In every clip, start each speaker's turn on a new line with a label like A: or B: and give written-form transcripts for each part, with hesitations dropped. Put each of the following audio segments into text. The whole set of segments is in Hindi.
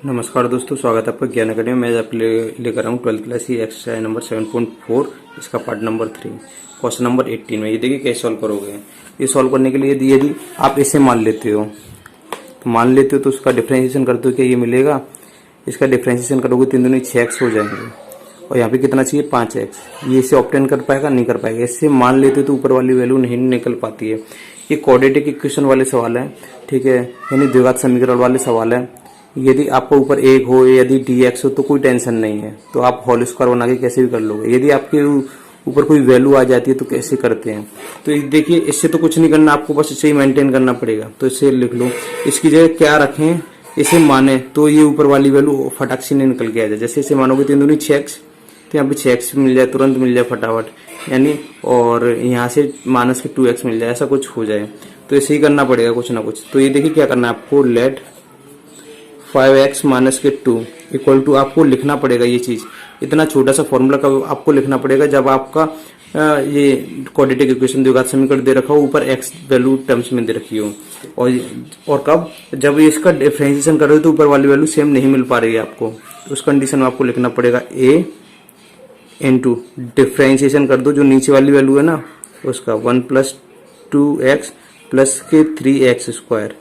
A: नमस्कार दोस्तों, स्वागत है आपका ज्ञान अकेडमी में। मैं आपके लेकर आया हूँ 12th क्लास की एक्सरसाइज नंबर 7.4, इसका पार्ट नंबर 3, क्वेश्चन नंबर 18 में। ये देखिए कैसे सॉल्व करोगे। ये सॉल्व करने के लिए यदि आप इसे मान लेते हो तो उसका डिफरेंशिएशन करते हो क्या ये मिलेगा। इसका डिफरेंशिएशन करोगे 3 दूनी 6x हो जाएंगे और यहाँ पे कितना चाहिए 5x। ये इसे ऑब्टेन कर पाएगा नहीं कर पाएगा। इससे मान लेते तो ऊपर वाली वैल्यू नहीं निकल पाती है। ये क्वाड्रेटिक इक्वेशन वाले सवाल है, ठीक है, यानी द्विघात समीकरण वाले सवाल है। यदि आपको ऊपर एक हो यदि dx हो तो कोई टेंशन नहीं है, तो आप होल स्क्वायर बना के कैसे भी कर लोगे। यदि आपके ऊपर कोई वैल्यू आ जाती है तो कैसे करते हैं। तो देखिए इससे तो कुछ नहीं करना, आपको बस इसे ही मेंटेन करना पड़ेगा। तो इसे लिख लो, इसकी जगह क्या रखें, इसे माने तो ये ऊपर वाली वैल्यू फटाक से नहीं निकल के आ जाए। जैसे इसे मानोगे 3 दूनी 6x, तो यहाँ पे 6x मिल जाए, तुरंत मिल जाए फटाफट, यानी और यहाँ से माइनस के 2x मिल जाए, ऐसा कुछ हो जाए। तो इसे ही करना पड़ेगा कुछ ना कुछ। तो ये देखिए क्या करना है आपको, लेट 5x माइनस के 2 इक्वल टू, आपको लिखना पड़ेगा ये चीज। इतना छोटा सा फॉर्मूला कब आपको लिखना पड़ेगा जब आपका ये क्वाड्रेटिक इक्वेशन द्विघात समीकरण दे रखा हो, ऊपर x वैल्यू टर्म्स में दे रखी हो। और कब, जब इसका डिफरेंशिएशन कर रहे हो तो ऊपर वाली वैल्यू सेम नहीं मिल पा रही है आपको, तो उस कंडीशन में आपको लिखना पड़ेगा a इंटू डिफरेंशिएशन कर दो जो नीचे वाली वैल्यू है ना उसका 1 + 2x प्लस के 3x स्क्वायर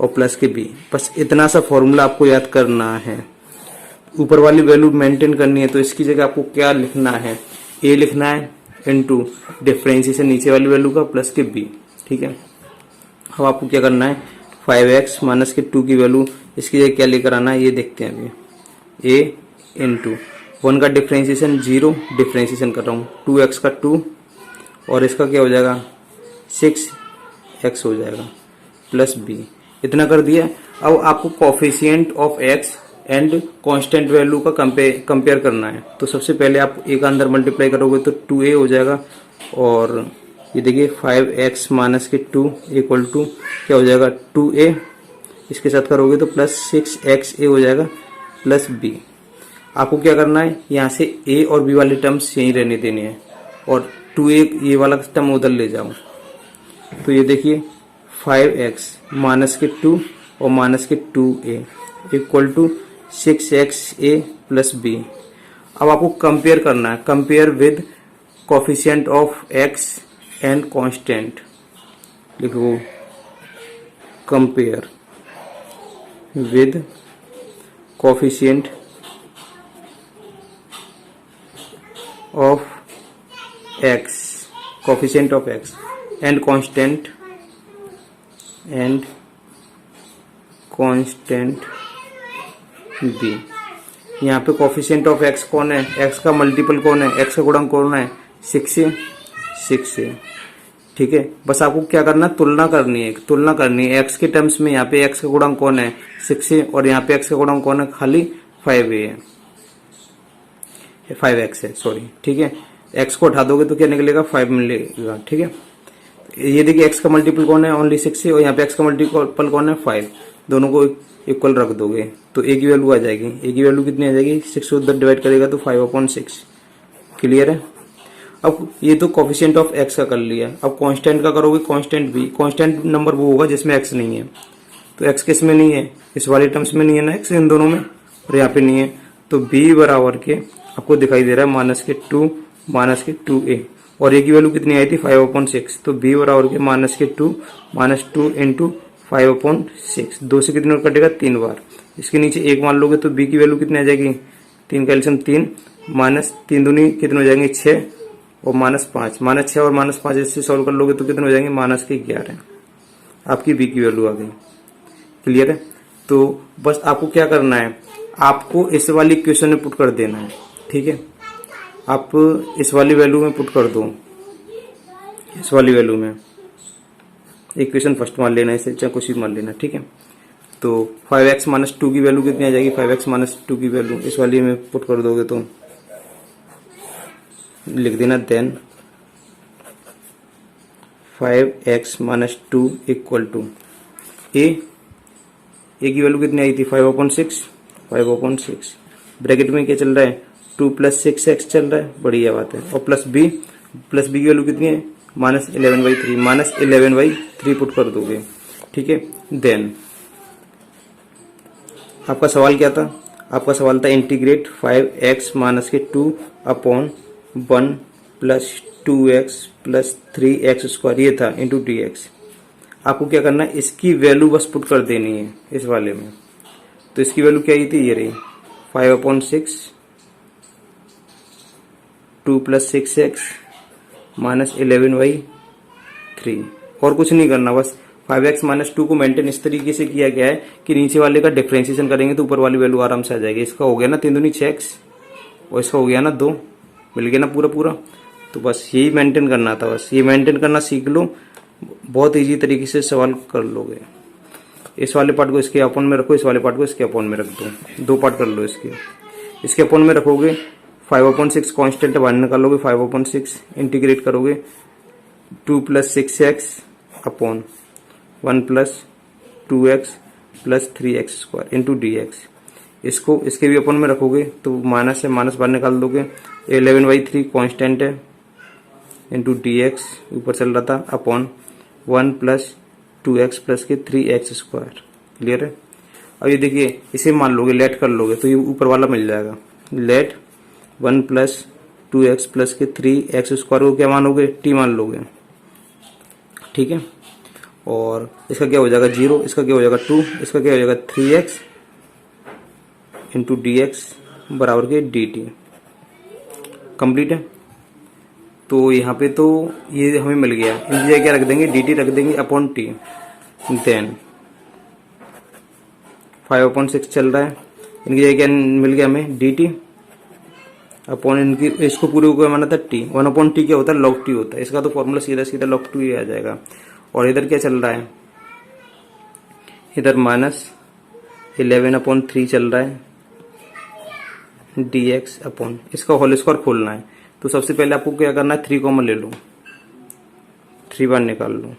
A: और प्लस के b। बस इतना सा फॉर्मूला आपको याद करना है। ऊपर वाली वैल्यू मेंटेन करनी है, तो इसकी जगह आपको क्या लिखना है, a लिखना है इनटू डिफरेंशिएशन नीचे वाली वैल्यू का प्लस के b, ठीक है। अब आपको क्या करना है, 5x माइनस के 2 की वैल्यू इसकी जगह क्या लेकर आना है ये देखते हैं अभी। a इंटू 1 का डिफरेंशिएशन 0, डिफरेंशिएशन कर रहा हूँ 2x का 2 और इसका क्या हो जाएगा 6x हो जाएगा प्लस b। इतना कर दिया। अब आपको coefficient of x and constant value का कंपेयर करना है। तो सबसे पहले आप a का अंदर मल्टीप्लाई करोगे तो 2a हो जाएगा और ये देखिए 5x माइनस के 2 इक्वल टू क्या हो जाएगा 2a, इसके साथ करोगे तो प्लस 6xa हो जाएगा प्लस b। आपको क्या करना है, यहाँ से a और b वाले टर्म्स यहीं रहने देने हैं और 2a ये वाला टर्म उधर ले जाओ। तो ये देखिए 5x माइनस के 2 और माइनस के 2a equal to 6xa plus b। अब आपको कंपेयर करना है, compare with coefficient of x and constant. लिखो compare with coefficient of x, coefficient of x and constant b। यहाँ पे कोफिशिएंट ऑफ x कौन है, x का मल्टीपल कौन है, x का गुणक कौन है 6 से, ठीक है। बस आपको क्या करना है, तुलना करनी है x के टर्म्स में। यहाँ पे x का गुणक कौन है 6 और यहाँ पे x का गुणक कौन है खाली 5x है, सॉरी, ठीक है। x को उठा दोगे तो क्या निकलेगा 5 मिलेगा, ठीक है। ये देखिए x का मल्टीपल कौन है ओनली 6 है और यहाँ पे x का मल्टीपल कौन है 5, दोनों को इक्वल रख दोगे तो a की वैल्यू आ जाएगी। a की वैल्यू कितनी आ जाएगी, 6 को उधर डिवाइड करेगा तो 5/6। क्लियर है। अब ये तो कोफिशिएंट ऑफ x का कर लिया। अब कांस्टेंट का करोगे, कांस्टेंट b, कांस्टेंट नंबर वो होगा जिसमें x नहीं है। तो x किस में नहीं है, इस वाले टर्म्स में नहीं है ना x, इन दोनों में, और यहाँ पे नहीं है। तो b बराबर के आपको दिखाई दे रहा है माइनस के 2 माइनस के 2a और a की वैल्यू कितनी आई थी 5/6। तो b बराबर के माइनस के 2 माइनस 2 इंटू 5/6। 2 से कितने बार कटेगा 3 बार। इसके नीचे 1 मान लोगे तो b की वैल्यू कितनी आ जाएगी, 3 का एलसीएम 3 माइनस 3 दूनी कितने हो जाएंगे 6 और -5, -6 और -5 इससे सॉल्व कर लोगे तो कितने हो जाएंगे -11। आपकी b की वैल्यू आ गई। क्लियर है। तो बस आपको क्या करना है, आपको इस वाली इक्वेशन में पुट कर देना है, ठीक है। आप इस वाली वैल्यू में पुट कर दो, इस वाली वैल्यू में इक्वेशन फर्स्ट मान लेना, इसे चाहे कुछ भी मान लेना, ठीक है। तो 5x माइनस 2 की वैल्यू कितनी आ जाएगी, 5x माइनस 2 की वैल्यू इस वाली में पुट कर दोगे तो लिख देना then 5x minus 2 equal to a की वैल्यू कितनी आई थी 5/6, ब्रैकेट में क्या चल रहा है 2 + 6x चल रहा है, बढ़िया बात है। और प्लस b की वैल्यू कितनी है -11/3 पुट कर दोगे, ठीक है। देन आपका सवाल क्या था? आपका सवाल था इंटीग्रेट 5x माइनस के 2 upon 1 plus 2x plus 3x square, ये था इंटू dx। आपको क्या करना है, इसकी वैल्यू बस पुट कर देनी है इस वाले में। तो इसकी वैल्यू क्या आई थी, ये रही 5/6 2 प्लस 6x माइनस 11/3। और कुछ नहीं करना, बस 5x माइनस 2 को मेंटेन इस तरीके से किया गया है कि नीचे वाले का डिफरेंशिएशन करेंगे तो ऊपर वाली वैल्यू आराम से आ जाएगी। इसका हो गया ना 3 दूनी 6x और इसका हो गया ना 2, मिल गया ना पूरा पूरा। तो बस यही मेंटेन करना था, बस ये मेंटेन करना सीख लो, बहुत इजी तरीके से सवाल कर लोगे। इस वाले पार्ट को इसके अपॉन में रखो, इस वाले पार्ट को इसके अपॉन में रख दो, 2 पार्ट कर लो इसके अपॉन में रखोगे 5/6 कांस्टेंट बाहर निकालोगे, 5/6 इंटीग्रेट करोगे 2 plus 6x upon 1 plus 2x plus 3x square into dx। इसको इसके भी अपॉन में रखोगे तो माइनस है, माइनस बाहर निकाल दोगे, 11/3 कांस्टेंट है इंटू dx ऊपर चल रहा था अपॉन 1 प्लस 2x प्लस के 3x स्क्वायर। क्लियर है? अब ये देखिए, इसे मान लोगे, लेट कर लोगे तो ये ऊपर वाला मिल जाएगा। लेट 1 प्लस 2x प्लस के 3x स्क्वायर को क्या मानोगे, t मान लोगे। ठीक है, और इसका क्या हो जाएगा 0, इसका क्या हो जाएगा 2, इसका क्या हो जाएगा 3x इंटू dx बराबर के dt। कंप्लीट है? तो यहाँ पे तो ये हमें मिल गया, इनकी जगह क्या रख देंगे, dt रख देंगे अपॉन t। देन 5/6 चल रहा है, इनकी जगह क्या मिल गया हमें, dt अपॉन इनकी, इसको पूरे को माना था t, 1/t क्या होता है, log t होता है। इसका तो फॉर्मूला सीधा सीधा log 2 ही आ जाएगा। और इधर क्या चल रहा है, इधर माइनस 11/3 चल रहा है dx अपॉन, इसका होल स्क्वायर खोलना है। तो सबसे पहले आपको क्या करना है, 3 कॉमन ले लो, 3 बार निकाल लो।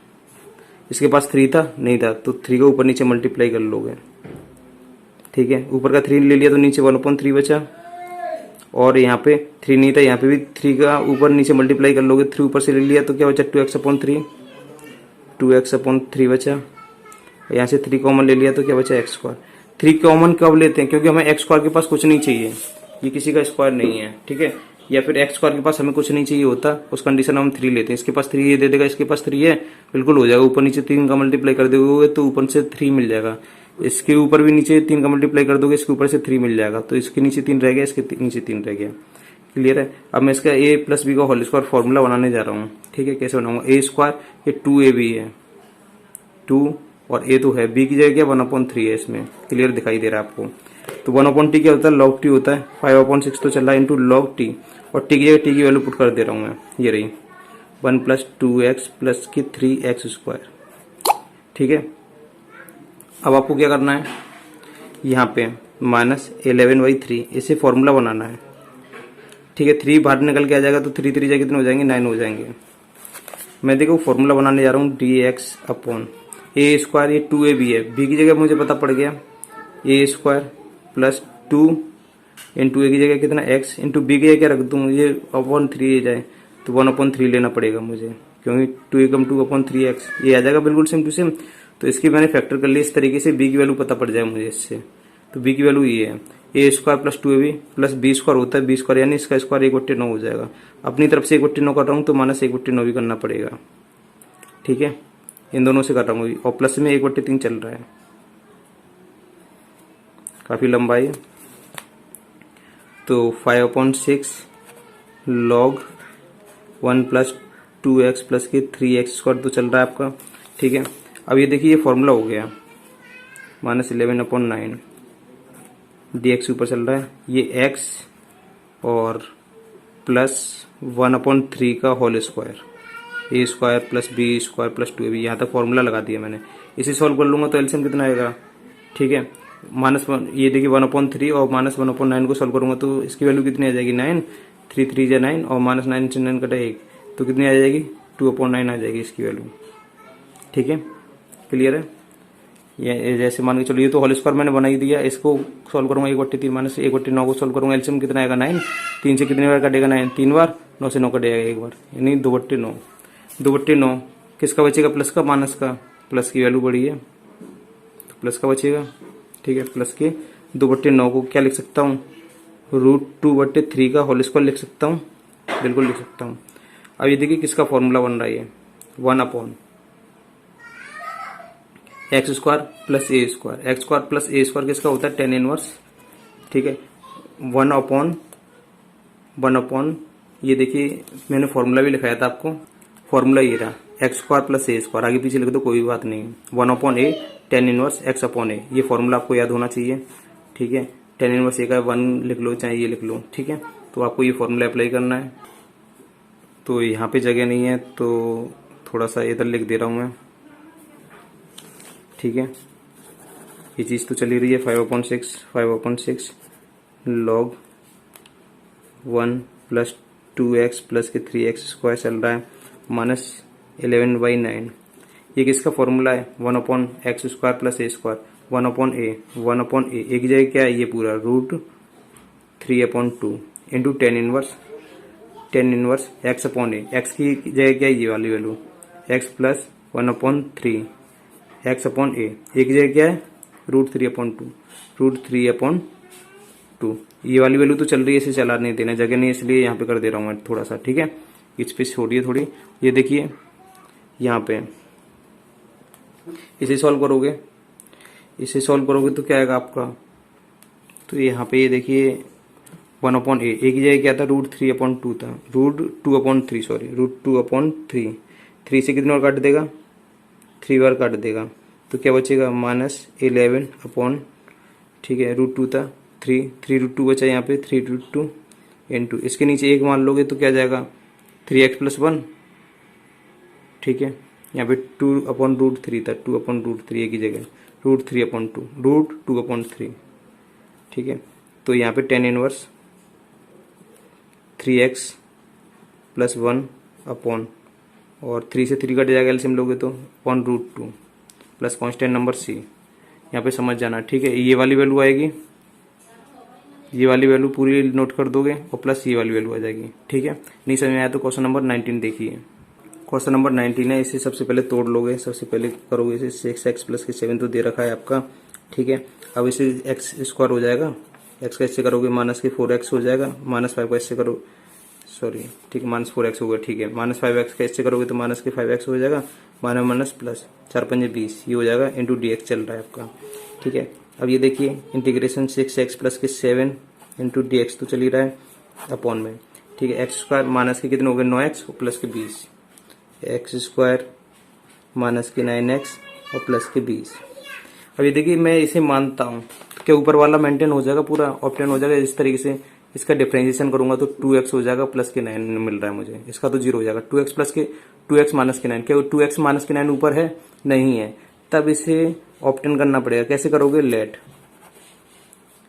A: इसके पास 3 था, नहीं था, तो 3 को ऊपर नीचे मल्टीप्लाई कर लोगे। ठीक है, ऊपर का 3 ले लिया तो नीचे 1/3 बचा, और यहाँ पे 3 नहीं था, यहाँ पे भी 3 का ऊपर नीचे मल्टीप्लाई कर लोगे। 3 ऊपर से ले लिया तो क्या बचा, 2x/3, 2x/3 बचा। यहाँ से 3 कॉमन ले लिया तो क्या बचा, x स्क्वायर। 3 कॉमन कब लेते हैं, क्योंकि हमें x स्क्वायर के पास कुछ नहीं चाहिए, ये किसी का स्क्वायर नहीं है। ठीक है, या फिर x स्क्वायर के पास हमें कुछ नहीं चाहिए होता, उस कंडीशन में हम 3 लेते हैं। इसके पास 3 ये दे देगा, इसके पास 3 है, बिल्कुल हो जाएगा। ऊपर नीचे 3 का मल्टीप्लाई कर दोगे तो ऊपर से 3 मिल जाएगा। इसके ऊपर भी नीचे 3 का मल्टीप्लाई कर दोगे, इसके ऊपर से 3 मिल जाएगा। तो इसके नीचे 3 रह गया, इसके नीचे 3 रह गया। क्लियर है? अब मैं इसका a प्लस बी का होल स्क्वायर फॉर्मूला बनाने जा रहा हूँ। ठीक है, कैसे बनाऊंगा, a स्क्वायर, ये 2ab है, 2 और a तो है, b की जगह क्या 1/3 है इसमें। क्लियर दिखाई दे रहा है आपको? तो 1/t क्या होता है, log t होता है। 5/6 तो चल रहा है इंटू log t, और t की जगह t की वैल्यू पुट कर दे रहा हूँ मैं, ये रही 1 प्लस 2x प्लस की 3x स्क्वायर। ठीक है, अब आपको क्या करना है, यहाँ पे माइनस 11/3, इसे फॉर्मूला बनाना है। ठीक है, 3 बाहर निकल के आ जाएगा तो 3 3 कितने हो जाएंगे, 9 हो जाएंगे। मैं देखो फॉर्मूला बनाने जा रहा हूँ, dx अपॉन a स्क्वायर, ये 2ab है, b की जगह मुझे पता पड़ गया a square plus 2 into a की जगह कितना x इंटू b की जगह क्या रख दूँ, ये अपॉन 3 आ जाए तो 1/3 लेना पड़ेगा मुझे, क्योंकि 2 ये आ जाएगा बिल्कुल सेम टू सेम। तो इसकी मैंने फैक्टर कर लिया इस तरीके से, b की वैल्यू पता पड़ जाए मुझे इससे। तो b की वैल्यू ये है, a square plus 2ab plus b square होता है, b स्क्वायर यानी इसका स्क्वायर 1/9 हो जाएगा। अपनी तरफ से 1/9 कर रहा हूँ तो माइनस 1/9 भी करना पड़ेगा। ठीक है, इन दोनों से कर रहा हूँ, और प्लस में 1/3 चल रहा है, काफी लंबा है। तो 5/6 log 1 प्लस 2x प्लस के 3x स्क्वायर तो चल रहा है आपका। ठीक है, अब ये देखिए ये फॉर्मूला हो गया, माइनस 11/9 dx ऊपर चल रहा है, ये x और प्लस 1/3 का whole square, a square plus b square plus 2ab, यहाँ तक फॉर्मूला लगा दिया मैंने। इसे सॉल्व कर लूंगा तो एलसीएम कितना आएगा। ठीक है, -1, ये देखिए 1/3 और -1/9 को सॉल्व करूंगा तो इसकी वैल्यू कितनी आ जाएगी, 9, 3 3 जा 9 और -9 से 9 कटा 1, तो कितनी आ जाएगी 2/9 आ जाएगी इसकी वैल्यू। ठीक है, क्लियर है? ये जैसे मान के चलो, ये तो होल स्क्वायर मैंने बना ही दिया, इसको सॉल्व करूंगा 1/3 माइनस 1/9 को सॉल्व करूंगा, एलसीएम कितना आएगा 9, 3 से कितनी बार कटेगा 9, 3 बार, 9 से 9 कटेगा 1 बार, यानी 2/9। 2/9 किसका बचेगा, प्लस का माइनस का, प्लस की वैल्यू बड़ी है तो प्लस का बचेगा। ठीक है, प्लस के 2/9 को क्या लिख सकता हूँ, √2/3 का होल स्क्वायर लिख सकता हूँ, बिल्कुल लिख सकता हूँ। अब ये देखिए किसका फॉर्मूला बन रहा है, 1/x² plus a²। x² plus a² किसका होता है, tan इनवर्स, ठीक है। 1/1 ये देखिए मैंने फॉर्मूला भी लिखाया था आपको, फॉर्मूला ये रहा, x² प्लस a², आगे पीछे लिख दो कोई बात नहीं, 1/a tan इनवर्स x/a, ये फॉर्मूला आपको याद होना चाहिए, ठीक है। tan इनवर्स a का 1 लिख लो चाहे ये लिख लो, ठीक है। तो आपको ये फॉर्मूला अप्लाई करना है। तो यहाँ पे जगह नहीं है तो थोड़ा सा इधर लिख दे रहा हूँ मैं, ठीक है। ये चीज़ तो चली रही है, 5/6 log 1 प्लस 2x प्लस के 3x² चल रहा है, -11/9। ये किसका फॉर्मूला है, 1/x² प्लस a², 1/a एक जगह क्या है, ये पूरा √3/2 into tan inverse x/a, x की जगह क्या है, ये वाली वैल्यू x प्लस 1/3 x/a, एक जगह क्या है, √3/2, ये वाली वैल्यू तो चल रही है, इसे चला नहीं देना, जगह नहीं इसलिए यहाँ पे कर दे रहा हूँ मैं थोड़ा सा, ठीक है। इस पे छोड़िए थोड़ी, ये देखिए यहाँ पे इसे सॉल्व करोगे तो क्या आएगा आपका, तो यहाँ पे ये देखिए 1/a, एक ही जगह क्या था, √3/2 था, √2/3 3 से कितने बार काट देगा, 3 बार काट देगा, तो क्या बचेगा, -11 ठीक है, √2 था, 3√2 बचा यहाँ पे, 3√2 इंटू इसके नीचे 1 मान लोगे तो क्या जाएगा, 3x + 1, ठीक है। यहाँ पे 2/√3 था, 2/√3 एक ही जगह, √3/2 ठीक है। तो यहाँ पे tan इनवर्स 3x + 1 अपॉन, और 3 से 3 कट जाएगा, एलसीएम लोगे तो √2 प्लस कांस्टेंट नंबर c, यहाँ पे समझ जाना, ठीक है। ये वाली वैल्यू आएगी, ये वाली वैल्यू पूरी नोट कर दोगे और प्लस ये वाली वैल्यू आ जाएगी, ठीक है। नहीं समझ में आया तो क्वेश्चन नंबर 19 देखिए, क्वेश्चन नंबर 19 है, इसे सबसे पहले तोड़ लोगे, सबसे पहले करोगे इसे, 6x प्लस के 7 तो दे रखा है आपका, ठीक है। अब इसे x² हो जाएगा, x का इससे करोगे -4x हो जाएगा, -5 का इससे करो, सॉरी ठीक है, -4x होगा, ठीक है। -5x का इससे करोगे तो -5x हो जाएगा, माइनस प्लस 4 × 5 = 20, ये हो जाएगा, इंटू dx चल रहा है आपका, ठीक है। अब ये देखिए इंटीग्रेशन 6x प्लस के 7 इंटू dx तो चल ही रहा है अपॉन में, ठीक है। x² माइनस के कितने हो गए, 9x और प्लस के 20, x² माइनस के 9x और प्लस के 20। अब ये देखिए मैं इसे मानता हूँ कि ऊपर वाला मेंटेन हो जाएगा, पूरा ऑप्टेन हो जाएगा, इस तरीके से इसका डिफरेंशिएशन करूंगा तो 2x हो जाएगा, प्लस के 9 मिल रहा है मुझे, इसका तो 0 हो जाएगा, 2x माइनस के 9, क्या 2x माइनस के 9 ऊपर है, नहीं है, तब इसे ऑप्टेन करना पड़ेगा, कैसे करोगे, लेट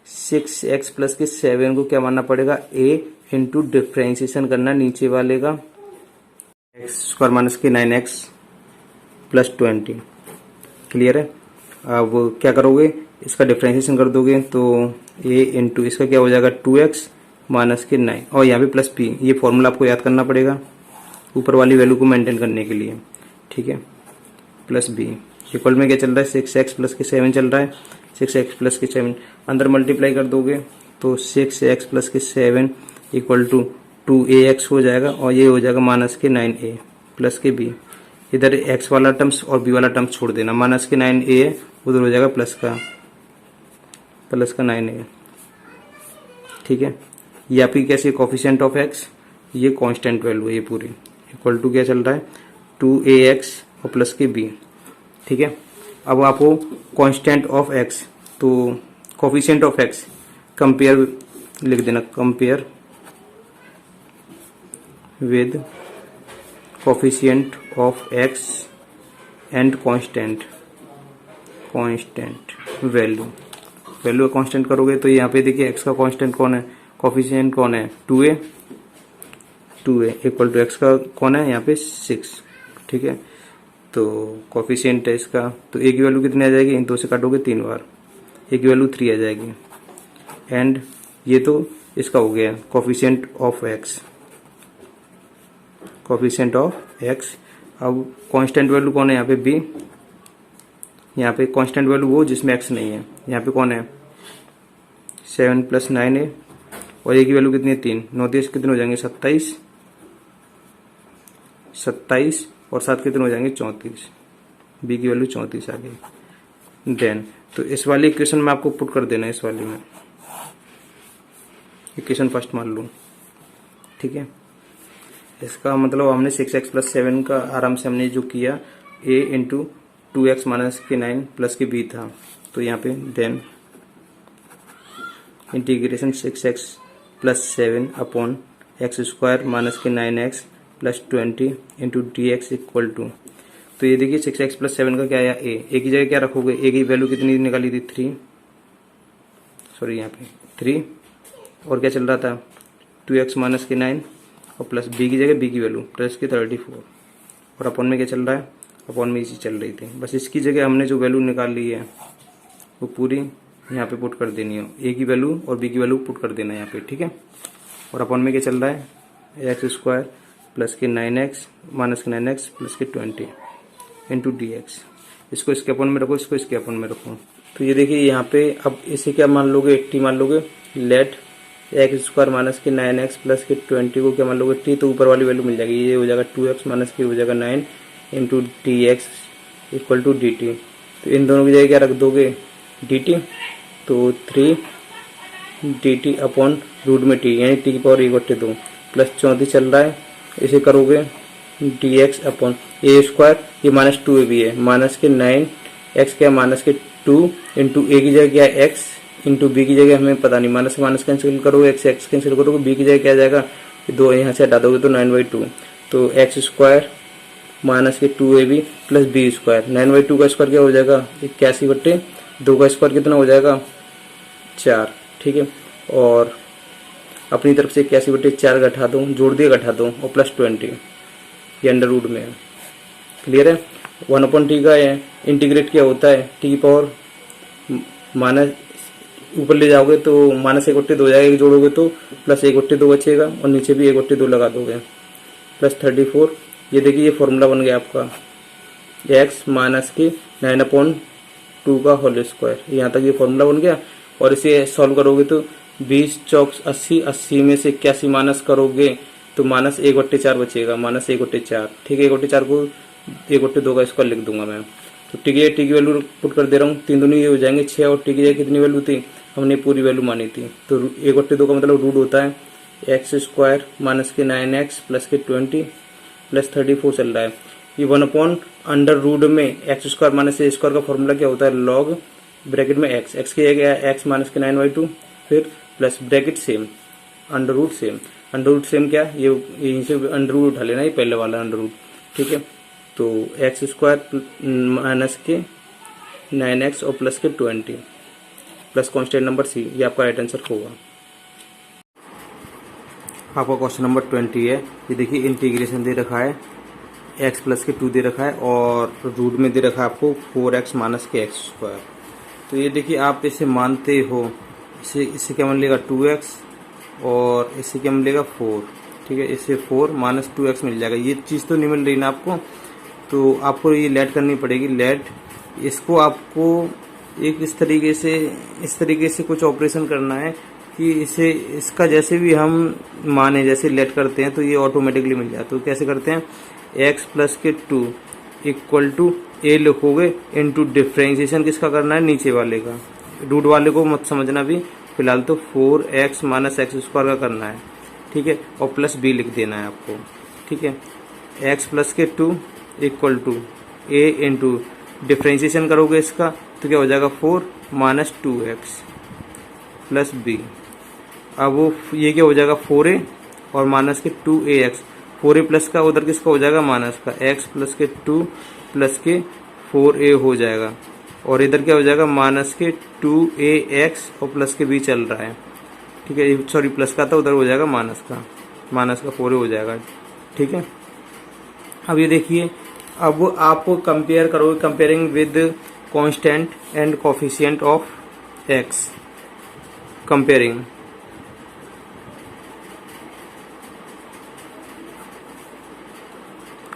A: 6x प्लस के 7 को क्या मानना पड़ेगा, a इंटू डिफरेंशिएशन करना नीचे वाले का, x² माइनस के 9x प्लस 20, क्लियर है। अब क्या करोगे, इसका डिफरेंशिएशन कर दोगे तो a इंटू इसका क्या हो जाएगा, 2x माइनस के 9, और यहाँ पे प्लस p, ये फॉर्मूला आपको याद करना पड़ेगा ऊपर वाली वैल्यू को मेंटेन करने के लिए, ठीक है। प्लस b इक्वल में क्या चल रहा है, 6x प्लस के 7 चल रहा है, 6x प्लस के 7 अंदर मल्टीप्लाई कर दोगे तो 6x प्लस के 7 इक्वल टू 2ax हो जाएगा, और ये हो जाएगा माइनस के 9a प्लस के b, इधर x वाला टर्म्स और b वाला टर्म्स छोड़ देना, माइनस के 9a उधर हो जाएगा प्लस का 9a, ठीक है। ये आपकी कैसे कोफिशिएंट ऑफ x, ये कांस्टेंट वैल्यू है, ये पूरी इक्वल टू क्या चल रहा है, 2ax और प्लस के b, ठीक है। अब आपको कांस्टेंट ऑफ x, तो कोफिशिएंट ऑफ x कंपेयर लिख देना, compare with coefficient of x and constant value constant करोगे तो यहाँ पे देखिए x का कांस्टेंट कौन है, कोफिशिएंट कौन है, 2a इक्वल टू x का कौन है यहाँ पे 6, ठीक है। तो कोफिशिएंट है इसका, तो a की वैल्यू कितनी आ जाएगी, इन 2 से काटोगे 3 बार, a की वैल्यू 3 आ जाएगी, एंड ये तो इसका हो गया कोफिशिएंट ऑफ x। अब कांस्टेंट वैल्यू कौन है यहाँ पे, b, यहाँ पे कांस्टेंट वैल्यू वो जिसमें x नहीं है, यहाँ पे कौन है 7 + 9a और a की वैल्यू कितनी है 3, 9 3 कितने हो जाएंगे 27, 27 और 7 कितने हो जाएंगे 34, b की वैल्यू 34 आ गई। देन तो इस वाली इक्वेशन में आपको पुट कर देना है, इस वाली में इक्वेशन फर्स्ट मान लूँ, ठीक है। इसका मतलब हमने 6x + 7 का आराम से हमने जो किया a × 2x - के 9 प्लस के b था, तो यहाँ पे then integration 6x + 7 upon x² - के 9x + 20 × dx इक्वल टू, तो ये देखिए 6x + 7 का क्या आया a की जगह क्या रखोगे, a की वैल्यू कितनी निकाली थी 3, सॉरी यहाँ पे 3 और क्या चल रहा था 2x - के 9 और प्लस b की जगह b की वैल्यू प्लस के 34 और अपॉन में क्या चल रहा है, अपॉन में इसी चल रही थी। बस इसकी जगह हमने जो वैल्यू निकाल ली है वो पूरी यहाँ पे पुट कर देनी है, a की वैल्यू और b की वैल्यू पुट कर देना है यहाँ पे, ठीक है। और अपॉन में क्या चल रहा है x² प्लस के 9x माइनस के 9x प्लस के 20 इंटू dx। इसको इसके अपॉन में रखो, इसको इसके अपॉन में रखो। तो ये देखिए यहाँ पे अब इसे क्या मान लोगे, t मान लोगे। लेट x² माइनस के 9x प्लस के 20 को क्या मान लोगे t, तो ऊपर वाली वैल्यू मिल जाएगी, ये हो जाएगा 2x माइनस के हो जाएगा 9 into dx equal to dt। तो इन दोनों की जगह क्या रख दोगे dt, तो 3 dt अपॉन रूट में t यानी t की पावर 1/2 प्लस 34 चल रहा है, इसे करोगे dx अपॉन a², ये -2a भी है, माइनस के 9x क्या माइनस के 2 इंटू a की जगह क्या है x इंटू b की जगह हमें पता नहीं, माइनस से माइनस कैंसिल करोगे, x कैंसिल करोगे, b की जगह क्या आ जाएगा 2 यहाँ से हटा दोगे तो 9/2, तो x² माइनस के 2ab प्लस b², 9/2 का स्क्वायर क्या हो जाएगा 81/2 का स्क्वायर कितना हो जाएगा 4, ठीक है। और अपनी तरफ से 81/4 घटा दो, जोड़ दिए घटा दो और प्लस 20, ये अंडर रूट में है, क्लियर है। 1/t का है इंटीग्रेट क्या होता है t की पावर माइनस ऊपर ले जाओगे तो -1/2 हो जाएगा, जोड़ोगे तो प्लस 1/2 बचेगा और नीचे भी 1/2 लगा दोगे प्लस 34। ये देखिए ये फॉर्मूला बन गया आपका x माइनस के 9/2 का होल स्क्वायर, यहाँ तक ये फॉर्मूला बन गया। और इसे सॉल्व करोगे तो 20 चौक 80, 80 में से 81 माइनस करोगे तो -1/4 बचेगा, -1/4, ठीक है। 1/4 को 1/2 का स्क्वायर लिख दूंगा मैं, तो ठीक है टी की वैल्यू पुट कर दे रहा हूँ, 3 दूनी ये हो जाएंगे 6 और टी की जगह कितनी वैल्यू थी हमने पूरी वैल्यू मानी थी, तो 1/2 का मतलब रूट होता है x² माइनस के 9x प्लस के 20 प्लस 34 चल रहा है। ये 1/√, में x² माइनस a² का फॉर्मूला क्या होता है लॉग ब्रैकेट में x की जगह x माइनस के 9/2 फिर plus bracket same under root same क्या ये यहीं से अंडर रूट उठा लेना, ये पहले वाला अंडर रूट, ठीक है। तो x² माइनस के 9x और प्लस के 20 प्लस कांस्टेंट नंबर c, ये आपका राइट आंसर होगा। आपका क्वेश्चन नंबर 20 है, ये देखिए इंटीग्रेशन दे रखा है x प्लस के 2 दे रखा है और रूट में दे रखा है आपको 4x माइनस के x²। तो ये देखिए आप इसे मानते हो, इससे क्या मान लेगा 2x और इससे क्या मिलेगा 4, ठीक है। इससे 4 माइनस 2x मिल जाएगा, ये चीज़ तो नहीं मिल रही ना आपको, तो आपको ये लेट करनी पड़ेगी। लेट इसको आपको एक इस तरीके से कुछ ऑपरेशन करना है कि इसे इसका जैसे भी हम माने जैसे लेट करते हैं तो ये ऑटोमेटिकली मिल जाए। तो कैसे करते हैं, x प्लस के 2 इक्वल टू a लिखोगे इंटू डिफ्रेंशिएशन किसका करना है नीचे वाले का, रूट वाले को मत समझना भी फिलहाल, तो 4x माइनस x² का करना है, ठीक है। और प्लस b लिख देना है आपको, ठीक है। x प्लस के 2 equal to a into differentiation करोगे इसका तो क्या हो जाएगा 4 माइनस 2x प्लस b। अब वो ये क्या हो जाएगा 4a और माइनस के 2ax, 4a प्लस का उधर किसका हो जाएगा माइनस का, x प्लस के 2 प्लस के 4a हो जाएगा और इधर क्या हो जाएगा माइनस के 2ax और प्लस के b चल रहा है, ठीक है। सॉरी प्लस का था उधर हो जाएगा माइनस का 4a हो जाएगा, ठीक है। अब ये देखिए अब आप कंपेयर करोगे, comparing with constant and coefficient of x, comparing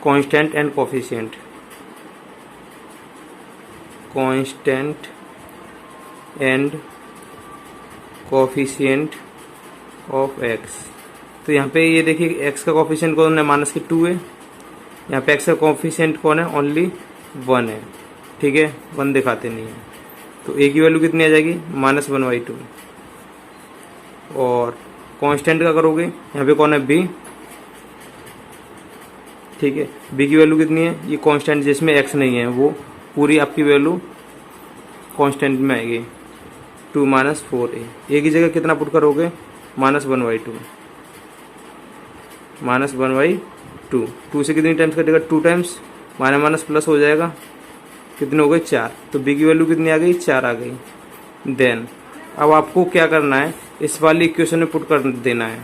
A: constant and coefficient, constant and coefficient of x. तो यहाँ पे ये देखिए एक्स का कोफिशिएंट कौन है, माइनस के 2 है। यहाँ पे एक्स का कोफिशिएंट कौन है, ओनली 1 है, ठीक है, 1 दिखाते नहीं है। तो ए की वैल्यू कितनी आ जाएगी, -1/2। और कांस्टेंट का करोगे, यहाँ पे कौन है, बी, ठीक है, बी की वैल्यू कितनी है, ये कांस्टेंट जिसमें एक्स नहीं है वो पूरी आपकी वैल्यू कांस्टेंट में आएगी, 2 - 4a। ए की जगह कितना पुट करोगे, -1/2, -1/2। 2 से कितनी टाइम्स कटेगा, 2 टाइम्स, माइनस माइनस प्लस हो जाएगा, कितने हो गए, 4। तो बी की वैल्यू कितनी आ गई, 4 आ गई। देन अब आपको क्या करना है, इस वाली इक्वेशन में पुट कर देना है,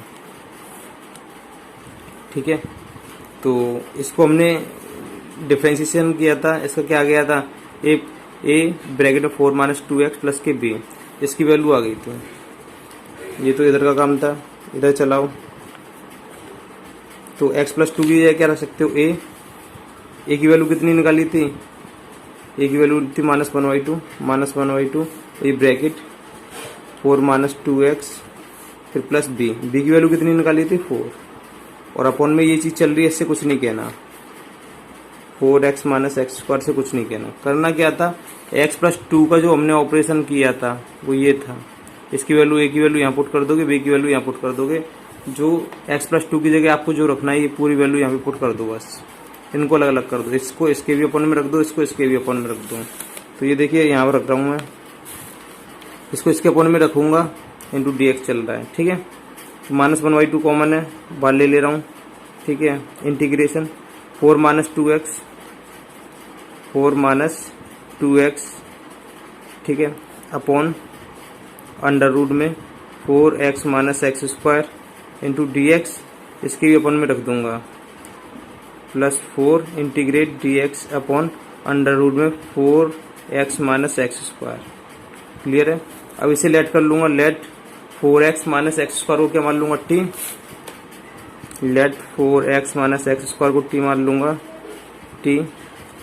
A: ठीक है। तो इसको हमने डिफरेंशिएशन किया था, इसका क्या गया था, ए ब्रैकेट में 4 - 2x प्लस के बी, इसकी वैल्यू आ गई थी। ये तो इधर का काम था, इधर चलाओ। तो x + 2 की जगह क्या रख सकते हो, ए की वैल्यू कितनी निकाली थी, ए की वैल्यू थी -1/2, ये ब्रैकेट 4 - 2x फिर प्लस बी की वैल्यू कितनी निकाली थी, 4। और अपॉन में ये चीज़ चल रही है, इससे कुछ नहीं कहना, 4x - x² से कुछ नहीं कहना। करना क्या था, x + 2 का जो हमने ऑपरेशन किया था वो ये था, इसकी वैल्यू, ए की वैल्यू यहाँ पुट कर दोगे, बी की वैल्यू यहाँ पुट कर दोगे। जो x + 2 की जगह आपको जो रखना है ये पूरी वैल्यू यहाँ पे पुट कर दो, बस इनको अलग अलग कर दो, इसको इसके भी अपॉन में रख दो, इसको इसके भी अपॉन में रख दो। तो ये देखिए यहाँ पर रख रहा हूँ मैं, इसको इसके अपॉन में रखूँगा, इंटू dx चल रहा है, ठीक है। तो -1/2 कॉमन है, बाहर ले रहा हूँ, ठीक है। इंटीग्रेशन 4 - 2x, ठीक है, अपॉन अंडर रूट में 4x - x² इंटू dx, इसके भी अपन में रख दूंगा, +4 integrate dx upon under root में 4x - x²। क्लियर है। अब इसे लेट कर लूंगा, लेट 4x - x² को क्या मान लूंगा, t, लेट 4x - x² को t मान लूंगा, t।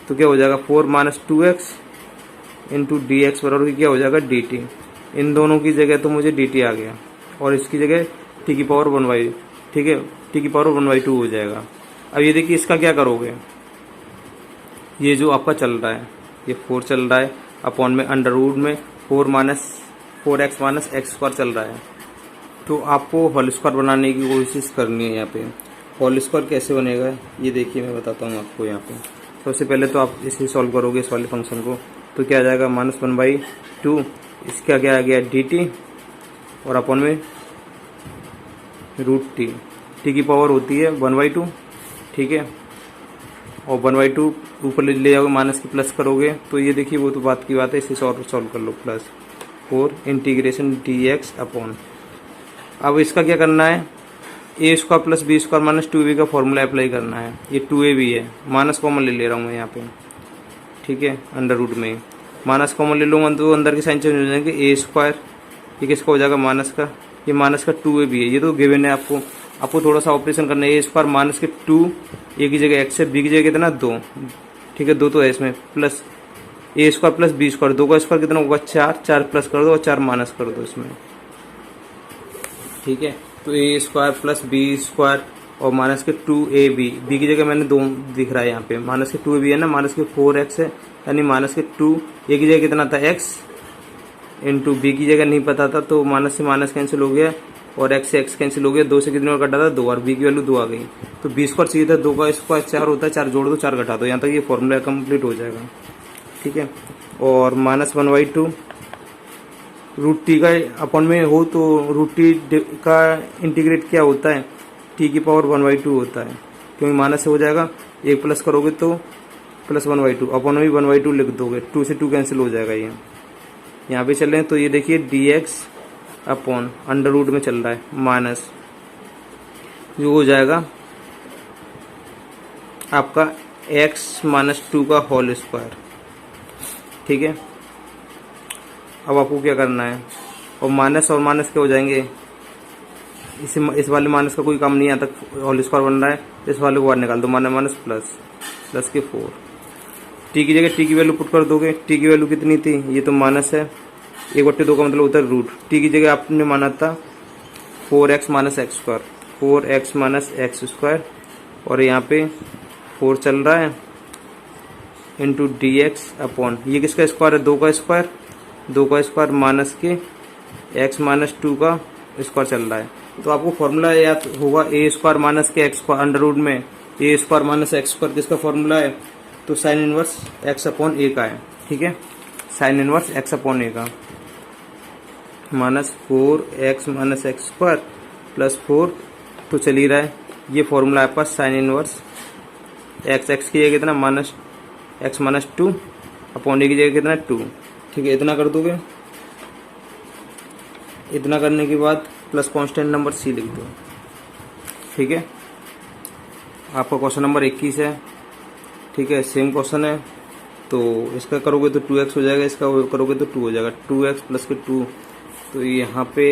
A: तो क्या हो जाएगा, 4 - 2x इंटू dx बराबर क्या हो जाएगा, dt। इन दोनों की जगह तो मुझे dt आ गया, और इसकी जगह t की पावर 1/, ठीक है, t की पावर 1/2 हो जाएगा। अब ये देखिए इसका क्या करोगे, ये जो आपका चल रहा है, ये 4 चल रहा है, अपॉन में अंडर रूट में 4x - x² चल रहा है। तो आपको होल स्क्वायर बनाने की कोशिश करनी है। यहाँ पे होल स्क्वायर कैसे बनेगा ये देखिए, मैं बताता हूँ आपको। यहाँ पे सबसे पहले तो आप इसे सॉल्व करोगे, इस वाले फंक्शन को, तो क्या आ जाएगा, -1/2, इसका क्या आ गया, dt, और अपॉन में √t, t की पावर होती है 1/2, ठीक है, और 1/2 ऊपर ले जाओगे, माइनस की प्लस करोगे, तो ये देखिए वो तो बात की बात है, इसे सॉल्व कर लो, +4 इंटीग्रेशन dx अपॉन। अब इसका क्या करना है, a² + b² - 2ab का फॉर्मूला अप्लाई करना है। ये 2ab है, माइनस कॉमन ले रहा हूँ मैं यहाँ पे, ठीक है, अंडर रूट में माइनस कॉमन ले लूँगा तो अंदर के साइन चेंज हो जाएंगे, a², ये किसका हो जाएगा, माइनस का, ये माइनस का 2ab है, ये तो गिवन है आपको थोड़ा सा ऑपरेशन करना है, a² माइनस के 2, a की जगह x है, b की जगह कितना 2, ठीक है, 2 तो है इसमें, प्लस a² + b², 2 का स्क्वायर कितना होगा, 4 प्लस कर दो और 4 माइनस कर दो इसमें, ठीक है। तो a² + b² और माइनस के 2ab, b की जगह मैंने 2 दिख रहा है यहाँ पे, माइनस के 2ab है ना, माइनस के 4x है, यानी माइनस के 2, a की जगह कितना था, x, इंटू b की जगह नहीं पता था, तो माइनस से माइनस कैंसिल हो गया, और x से x कैंसिल हो गया, 2 से कितने और कटा था, 2, और b की वैल्यू 2 आ गई। तो b² चाहिए था, 2 का स्क्वायर 4 होता है, 4 जोड़ दो, 4 घटा दो, यहाँ तक ये फॉर्मूला कंप्लीट हो जाएगा, ठीक है। और -1/2 √t का अपॉन में हो तो √t का इंटीग्रेट क्या होता है, t की पावर 1/2 होता है, क्योंकि माइनस से हो जाएगा, 1 प्लस करोगे तो +1/2, अपॉन में 1/2 लिख दोगे, 2 से 2 कैंसिल हो जाएगा, ये यहाँ पे चल रहे हैं। तो ये देखिए dx अपॉन अंडर रूट में चल रहा है, माइनस जो हो जाएगा आपका x - 2 का होल स्क्वायर, ठीक है। अब आपको क्या करना है, और माइनस और माइनस क्या हो जाएंगे, इस वाले माइनस का कोई काम नहीं आता, होल स्क्वायर बन रहा है, इस वाले को बाहर निकाल दो, माइनस प्लस के 4, टी की जगह टी की वैल्यू पुट कर दोगे, टी की वैल्यू कितनी थी, ये तो माइनस है, 1/2 का मतलब होता है रूट। टी की जगह आपने माना था 4x minus x square, 4x minus x square, और यहाँ पे 4 चल रहा है इंटू डी एक्स अपॉन, ये किसका स्क्वायर है, 2 का स्क्वायर, 2 का स्क्वायर माइनस के x माइनस 2 का स्क्वायर चल रहा है। तो आपको फॉर्मूला याद होगा ए स्क्वायर माइनस के एक्स स्क्वायर अंडर रूट में ए स्क्वायर माइनस एक्स स्क्वायर किसका फॉर्मूला है, तो साइन इनवर्स एक्स अपॉन ए का है। ठीक है, साइन इनवर्स एक्स अपॉन ए का minus 4x minus x square plus 4 तो चल ही रहा है। ये फॉर्मूला आपके पास साइन इनवर्स एक्स, एक्स की जगह कितना माइनस एक्स माइनस 2 अपॉन ए की जगह कितना 2। ठीक है, इतना कर दोगे, इतना करने के बाद प्लस कांस्टेंट नंबर सी लिख दो। ठीक है, आपका क्वेश्चन नंबर 21 है। ठीक है, सेम क्वेश्चन है, तो इसका करोगे तो 2x हो जाएगा, इसका करोगे तो 2 हो जाएगा, 2x प्लस के 2। तो यहाँ पे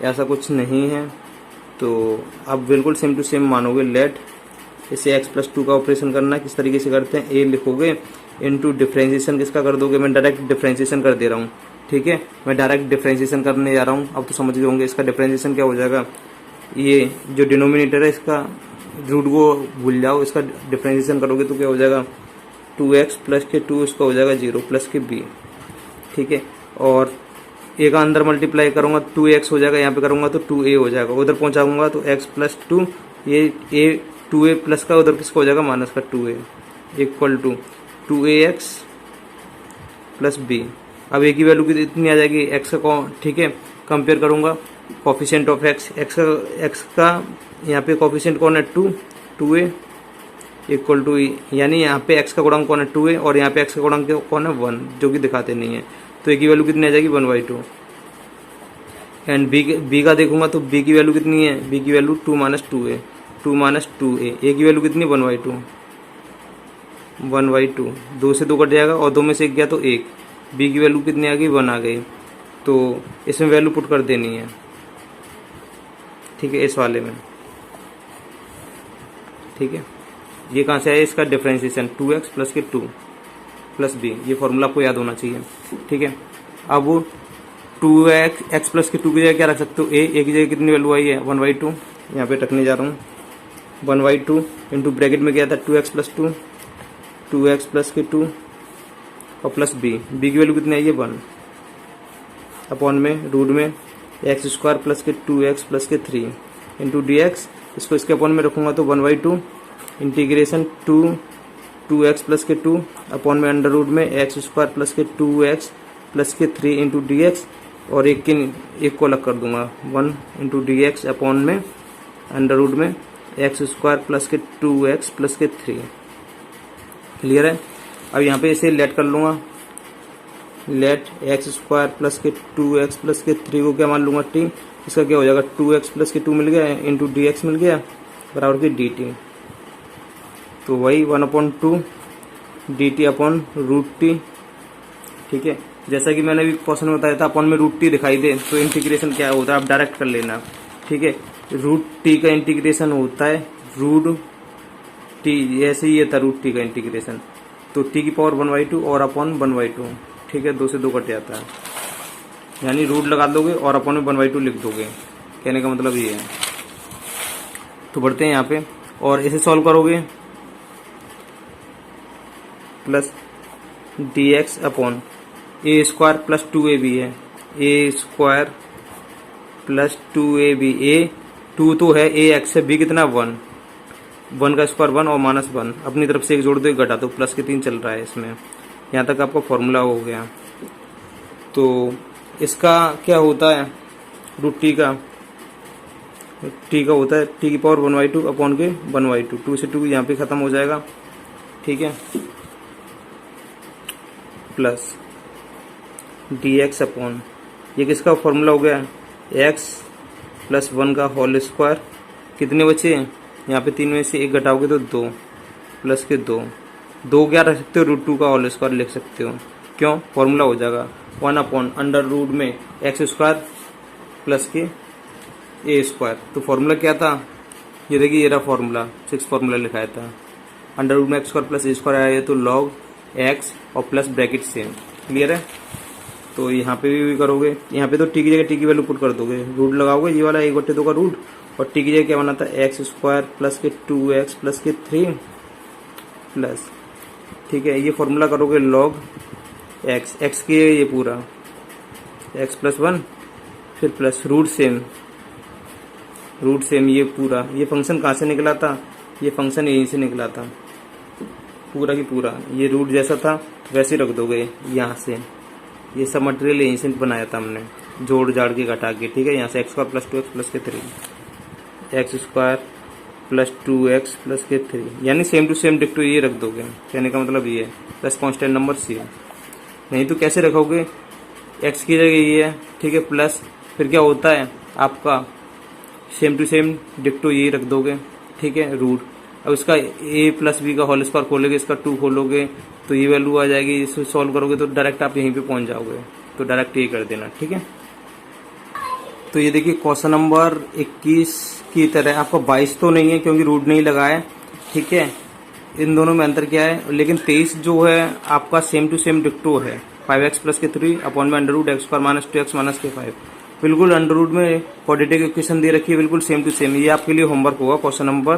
A: ऐसा कुछ नहीं है, तो आप बिल्कुल सेम टू सेम मानोगे। लेट इसे x प्लस 2 का ऑपरेशन करना किस तरीके से करते हैं, a लिखोगे इनटू डिफरेंशिएशन किसका कर दोगे, मैं डायरेक्ट डिफरेंशिएशन कर दे रहा हूँ। ठीक है, मैं डायरेक्ट डिफरेंशिएशन करने जा रहा हूँ, अब तो समझ गए होंगे। इसका डिफरेंशिएशन क्या हो जाएगा, ये जो डिनोमिनेटर है इसका रूट को भूल जाओ, इसका डिफरेंशिएशन करोगे तो क्या हो जाएगा 2x प्लस के 2, इसका हो जाएगा 0 प्लस के b। ठीक है, और a का अंदर मल्टीप्लाई करूंगा 2x हो जाएगा, यहाँ पे करूंगा तो 2a हो जाएगा, उधर पहुंचाऊंगा तो x प्लस 2, ये a 2a प्लस का उधर किसका हो जाएगा माइनस का 2a equal to 2ax plus b। अब a की वैल्यू कितनी आ जाएगी, x का। ठीक है, कंपेयर करूंगा कोफिशिएंट ऑफ x का यहाँ पे कोफिशिएंट कौन है 2a इक्वल टू, यानी यहाँ पे x का गुणांक कौन है 2a और यहाँ पे x का गुणांक कौन है 1, जो कि दिखाते नहीं है। तो a की वैल्यू कितनी आ जाएगी 1/2। एंड b का देखूंगा तो b की वैल्यू कितनी है, b की value 2 minus 2a, 2 minus 2a, a की वैल्यू कितनी 1/2, 1/2, 2 से 2 कट जाएगा और 2 में से 1 गया तो 1, b की वैल्यू कितनी आ गई 1 आ गई। तो इसमें वैल्यू पुट कर देनी है। ठीक है, इस वाले में। ठीक है, ये कहाँ से आया, इसका डिफरेंशिएशन 2x प्लस के 2 प्लस b, ये फॉर्मूला आपको याद होना चाहिए। ठीक है, अब 2x प्लस के 2 की जगह क्या रख सकते हो, a की जगह कितनी वैल्यू आई है 1/2, यहाँ पे रखने जा रहा हूँ 1/2 इंटू ब्रैकेट में गया था 2x प्लस 2, 2x प्लस के 2 और प्लस b की वैल्यू कितनी आई है 1 अपॉन में रूट में एक्स स्क्वायर प्लस के 2x प्लस के 3 इंटू डी एक्स, इसको इसके अपॉन में रखूंगा तो 1/2 इंटीग्रेशन 2x प्लस के 2 अपॉन में अंडर रूट में एक्स स्क्वायर प्लस के 2x प्लस के 3 इंटू डी एक्स, और एक को अलग कर दूंगा 1 इंटू डी एक्स अपॉन में अंडर रूट में एक्स स्क्वायर प्लस के 2x प्लस के 3। क्लियर है, अब यहाँ पे इसे लेट कर लूंगा, लेट एक्स स्क्वायर प्लस के 2x प्लस के 3 को क्या मान लूंगा t, इसका क्या हो जाएगा 2x प्लस के 2 मिल गया इंटू डी एक्स मिल गया बराबर की डी टी। तो वही 1/2 D T upon root T. ठीक है, जैसा कि मैंने भी क्वेश्चन में बताया था अपॉन में रूट टी दिखाई दे तो इंटीग्रेशन क्या होता है, आप डायरेक्ट कर लेना। ठीक है, रूट टी का इंटीग्रेशन होता है रूट टी, ऐसे ही ये था रूट टी का इंटीग्रेशन, तो टी की पावर 1/2 और अपॉन 1/2। ठीक है, 2 से 2 कट जाता है, यानी रूट लगा दोगे और अपॉन में 1/2 लिख दोगे, कहने का मतलब ये है। तो बढ़ते हैं यहाँ पे और इसे सॉल्व करोगे प्लस डी एक्स अपॉन ए स्क्वायर प्लस 2ab है, ए स्क्वायर प्लस 2ab, ए 2 तो है, ए एक्स है, बी कितना 1 का स्क्वायर 1 और माइनस 1, अपनी तरफ से एक जोड़ दो एक घटा दो, प्लस के 3 चल रहा है इसमें। यहाँ तक आपका फॉर्मूला हो गया। तो इसका क्या होता है रूट टी का होता है टी की पावर 1/2 अपॉन के 1/2, 2 से 2 यहाँ पे खत्म हो जाएगा। ठीक है, प्लस डी एक्स अपॉन, ये किसका फॉर्मूला हो गया एक्स प्लस 1 का होल स्क्वायर, कितने बचे यहाँ पे 3 में से 1 घटाओगे तो 2 प्लस के 2 क्या रख सकते हो √2 का होल स्क्वायर लिख सकते हो, क्यों फॉर्मूला हो जाएगा 1 अपॉन अंडर रूट में एक्स स्क्वायर प्लस के ए स्क्वायर। तो फॉर्मूला क्या था, ये देखिए ये रहा फॉर्मूला, 6 फॉर्मूला लिखाया था, अंडर रूट में एक्स स्क्वायर प्लस ए स्क्वायर आया तो लॉग एक्स और प्लस ब्रैकेट सेम। क्लियर है, तो यहाँ पे भी करोगे, यहाँ पे तो टी की जगह टी की वैल्यू पुट कर दोगे, रूट लगाओगे ये वाला 1/2 का रूट, और टी की जगह क्या बनाता है एक्स स्क्वायर प्लस के 2x प्लस के 3 प्लस, ठीक है। ये फॉर्मूला करोगे लॉग एक्स की ये पूरा x प्लस 1 फिर प्लस रूट सेम ये पूरा, ये फंक्शन कहाँ से निकला था, ये फंक्शन यहीं से निकला था पूरा की पूरा, ये रूट जैसा था वैसे रख दोगे यहाँ से, ये सब मटेरियल यहीं से बनाया था हमने जोड़ जाड़ के घटा के, ठीक है। यहाँ से x square plus 2x plus के 3 x square plus 2x plus के 3, यानी सेम टू सेम डिक्टो ये रख दोगे, कहने का मतलब ये प्लस कांस्टेंट नंबर c। नहीं तो कैसे रखोगे, x की जगह ये है, ठीक है, प्लस फिर क्या होता है आपका सेम टू सेम डिक्टो ये रख दोगे, ठीक है, रूट। अब इसका a प्लस बी का होल स्क्वायर खोलोगे, इसका 2 खोलोगे तो ये वैल्यू आ जाएगी, इसको सॉल्व करोगे तो डायरेक्ट आप यहीं पे पहुंच जाओगे, तो डायरेक्ट ये कर देना, ठीक है। तो ये देखिए क्वेश्चन नंबर 21 की तरह आपका 22 तो नहीं है क्योंकि रूट नहीं लगा है, ठीक है। इन दोनों में अंतर क्या है, लेकिन 23 जो है आपका सेम टू सेम डिक्टो है 5x प्लस के 3 अपॉन में under root X square minus 2x minus के 5, बिल्कुल अंडर रूट में क्वाड्रेटिक इक्वेशन दे रखी है, बिल्कुल सेम टू सेम। ये आपके लिए होमवर्क होगा क्वेश्चन नंबर